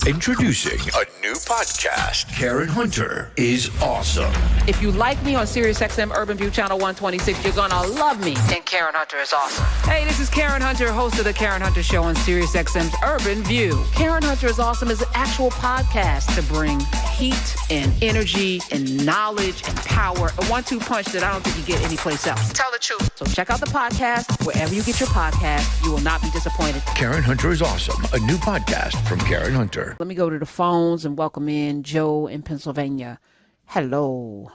Introducing a new podcast. Karen Hunter is awesome. If you like me on SiriusXM Urban View Channel 126, you're gonna love me. And Karen Hunter is awesome. Hey, this is Karen Hunter, host of the Karen Hunter Show on SiriusXM's Urban View. Karen Hunter is awesome is an actual podcast to bring heat and energy and knowledge and power. A 1-2 punch that I don't think you get anyplace else. Tell the truth. So check out the podcast wherever you get your podcast. You will not be disappointed. Karen Hunter is awesome. A new podcast from Karen Hunter. Let me go to the phones and welcome in Joe in Pennsylvania. Hello.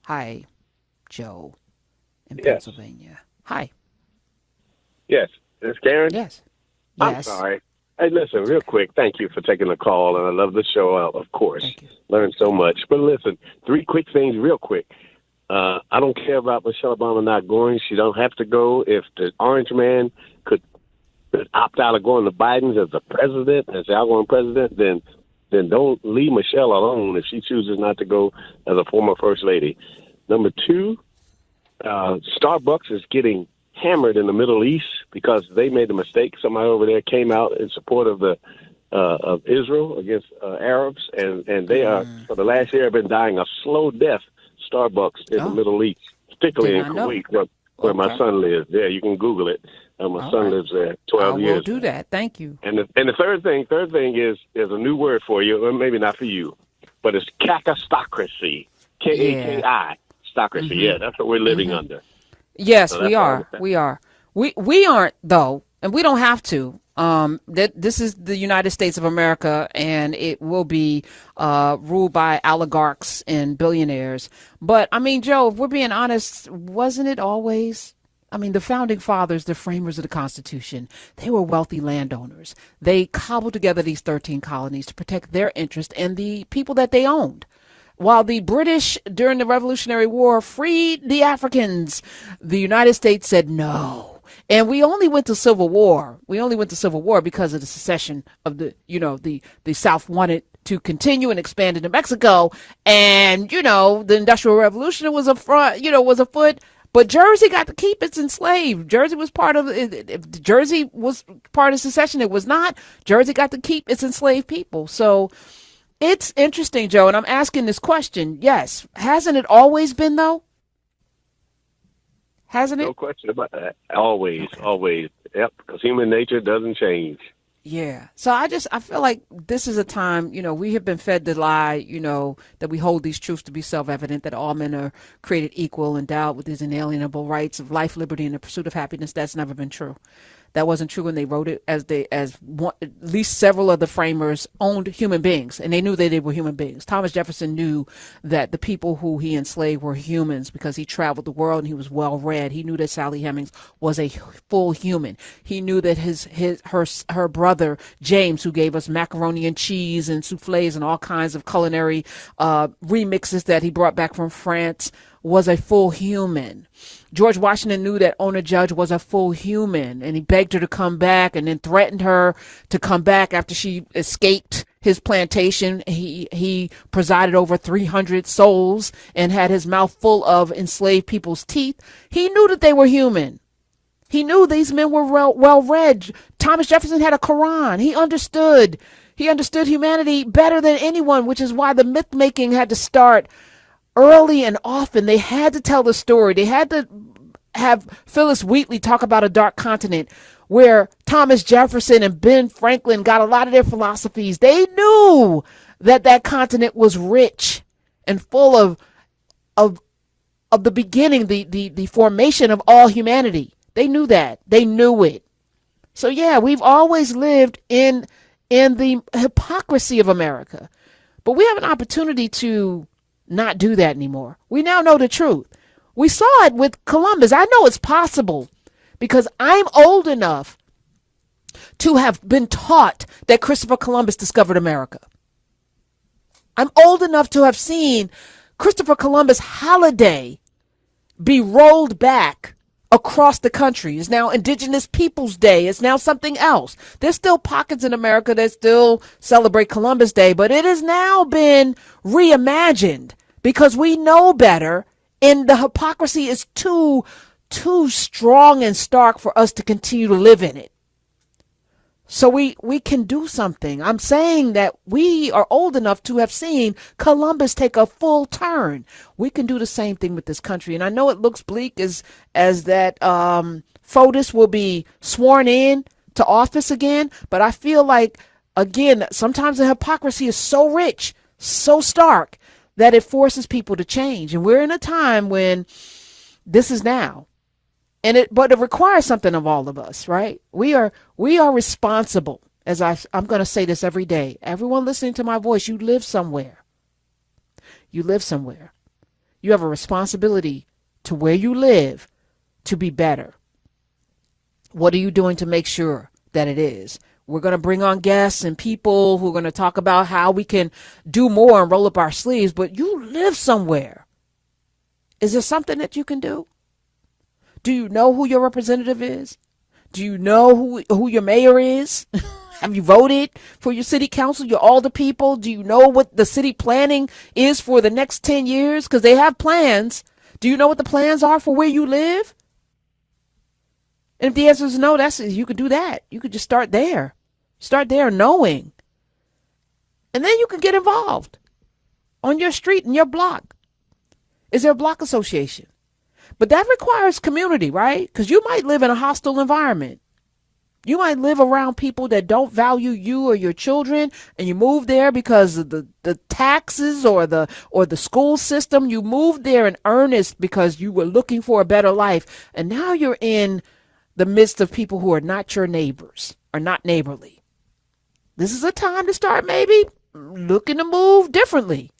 Hi, Joe in Pennsylvania. Hi. Yes. It's Karen? Yes. I'm sorry. Hey, listen, real quick, thank you for taking the call, and I love the show, of course. Thank you. Learned so much. But listen, 3 quick things real quick. I don't care about Michelle Obama not going. She don't have to go. If the orange man could opt out of going to Biden's as the president, as the outgoing president, then don't leave Michelle alone if she chooses not to go as a former first lady. Number 2, Starbucks is getting hammered in the Middle East because they made a mistake. Somebody over there came out in support of the of Israel against Arabs, and they are for the last year have been dying a slow death. Starbucks in the Middle East, particularly in Kuwait, where my son lives. Yeah, you can Google it. My son lives there 12 years. I will do that. Thank you. And the third thing is a new word for you, or maybe not for you, but it's kakistocracy. K-A-K-I, stocracy. Mm-hmm. Yeah, that's what we're living under. Yes, so we are. We are. We aren't, though, and we don't have to. This is the United States of America, and it will be ruled by oligarchs and billionaires. But, I mean, Joe, if we're being honest, wasn't it always? I mean, the founding fathers, the framers of the Constitution, they were wealthy landowners. They cobbled together these 13 colonies to protect their interest and the people that they owned. While the British, during the Revolutionary War, freed the Africans, the United States said no. And we only went to civil war. Because of the secession of the South wanted to continue and expand into Mexico. And, the Industrial Revolution was afoot. But Jersey got to keep its enslaved. Jersey was part of it. If Jersey was part of secession, it was not. Jersey got to keep its enslaved people. So it's interesting, Joe. And I'm asking this question. Yes. Hasn't it always been, though? Hasn't it? No question about that. Always. Yep, because human nature doesn't change. Yeah. So I feel like this is a time, we have been fed the lie, that we hold these truths to be self-evident, that all men are created equal, endowed with these inalienable rights of life, liberty, and the pursuit of happiness. That's never been true. That wasn't true when they wrote it, at least several of the framers owned human beings, and they knew that they were human beings. Thomas Jefferson knew that the people who he enslaved were humans because he traveled the world and he was well read. He knew that Sally Hemings was a full human. He knew that her brother James, who gave us macaroni and cheese and souffles and all kinds of culinary remixes that he brought back from France, was a full human. George Washington knew that Ona Judge was a full human, and he begged her to come back and then threatened her to come back after she escaped his plantation. He presided over 300 souls and had his mouth full of enslaved people's teeth. He knew that they were human. He knew these men were well read. Thomas Jefferson had a Quran. He understood humanity better than anyone, which is why the myth making had to start early and often. They had to tell the story. They had to have Phyllis Wheatley talk about a dark continent where Thomas Jefferson and Ben Franklin got a lot of their philosophies. They knew that continent was rich and full of the beginning, the formation of all humanity. They knew that. They knew it. So yeah, we've always lived in the hypocrisy of America. But we have an opportunity to not do that anymore. We now know the truth. We saw it with Columbus. I know it's possible because I'm old enough to have been taught that Christopher Columbus discovered America. I'm old enough to have seen Christopher Columbus holiday be rolled back across the country. It's now Indigenous Peoples Day. It's now something else. There's still pockets in America that still celebrate Columbus Day, but it has now been reimagined because we know better, and the hypocrisy is too strong and stark for us to continue to live in it. So we can do something. I'm saying that we are old enough to have seen Columbus take a full turn. We can do the same thing with this country. And I know it looks bleak as that FOTUS will be sworn in to office again. But I feel like, again, sometimes the hypocrisy is so rich, so stark, that it forces people to change. And we're in a time when this is now. But it requires something of all of us, right? We are responsible. As I'm going to say this every day. Everyone listening to my voice, you live somewhere. You live somewhere. You have a responsibility to where you live to be better. What are you doing to make sure that it is? We're going to bring on guests and people who are going to talk about how we can do more and roll up our sleeves, but you live somewhere. Is there something that you can do? Do you know who your representative is? Do you know who your mayor is? Have you voted for your city council, your alder people? Do you know what the city planning is for the next 10 years? Because they have plans. Do you know what the plans are for where you live? And if the answer is no, you could do that. You could just start there. Start there knowing. And then you can get involved on your street and your block. Is there a block association? But that requires community, right? Because you might live in a hostile environment. You might live around people that don't value you or your children, and you move there because of the taxes or the school system. You moved there in earnest because you were looking for a better life. And now you're in the midst of people who are not your neighbors, or not neighborly. This is a time to start maybe looking to move differently.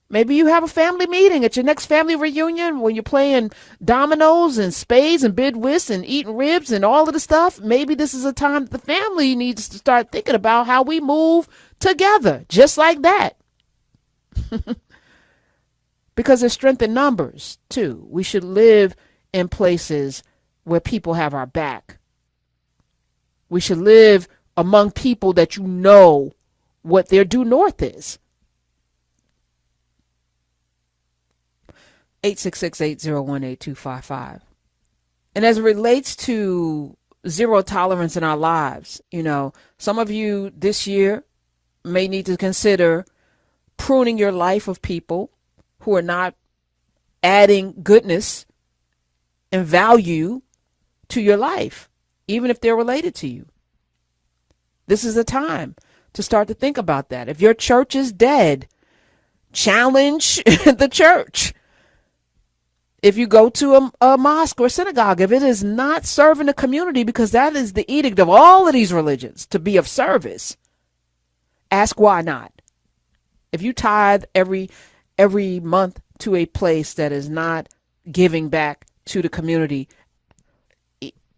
Maybe you have a family meeting at your next family reunion when you're playing dominoes and spades and bid whist and eating ribs and all of the stuff. Maybe this is a time the family needs to start thinking about how we move together, just like that. Because there's strength in numbers, too. We should live in places where people have our back. We should live among people that you know what their due north is. 866-801-8255. And as it relates to zero tolerance in our lives, some of you this year may need to consider pruning your life of people who are not adding goodness and value to your life, even if they're related to you. This is the time to start to think about that. If your church is dead, challenge the church. If you go to a mosque or synagogue, if it is not serving the community, because that is the edict of all of these religions, to be of service, ask why not. If you tithe every month to a place that is not giving back to the community,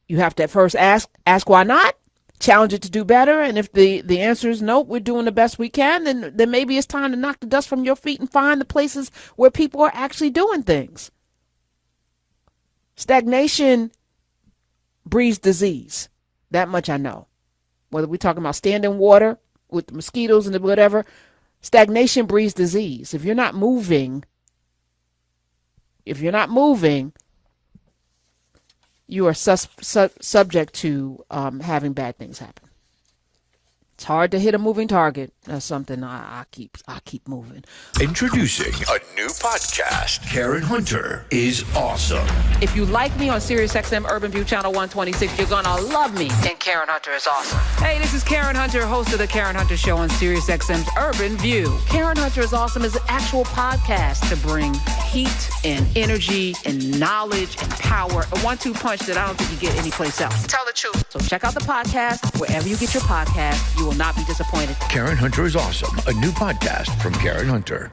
you have to first ask why not, challenge it to do better. And if the answer is no, we're doing the best we can, then maybe it's time to knock the dust from your feet and find the places where people are actually doing things. Stagnation breeds disease. That much I know. Whether we're talking about standing water with the mosquitoes and whatever, stagnation breeds disease. If you're not moving, you are subject to having bad things happen. It's hard to hit a moving target. That's something I keep moving. Introducing a new podcast. Karen Hunter is awesome. If you like me on SiriusXM Urban View Channel 126, you're going to love me. And Karen Hunter is awesome. Hey, this is Karen Hunter, host of The Karen Hunter Show on SiriusXM's Urban View. Karen Hunter is awesome is an actual podcast to bring heat and energy and knowledge and power. A 1-2 punch that I don't think you get anyplace else. Tell the truth. So check out the podcast wherever you get your podcast. You will not be disappointed. Karen Hunter is awesome. A new podcast from Karen Hunter.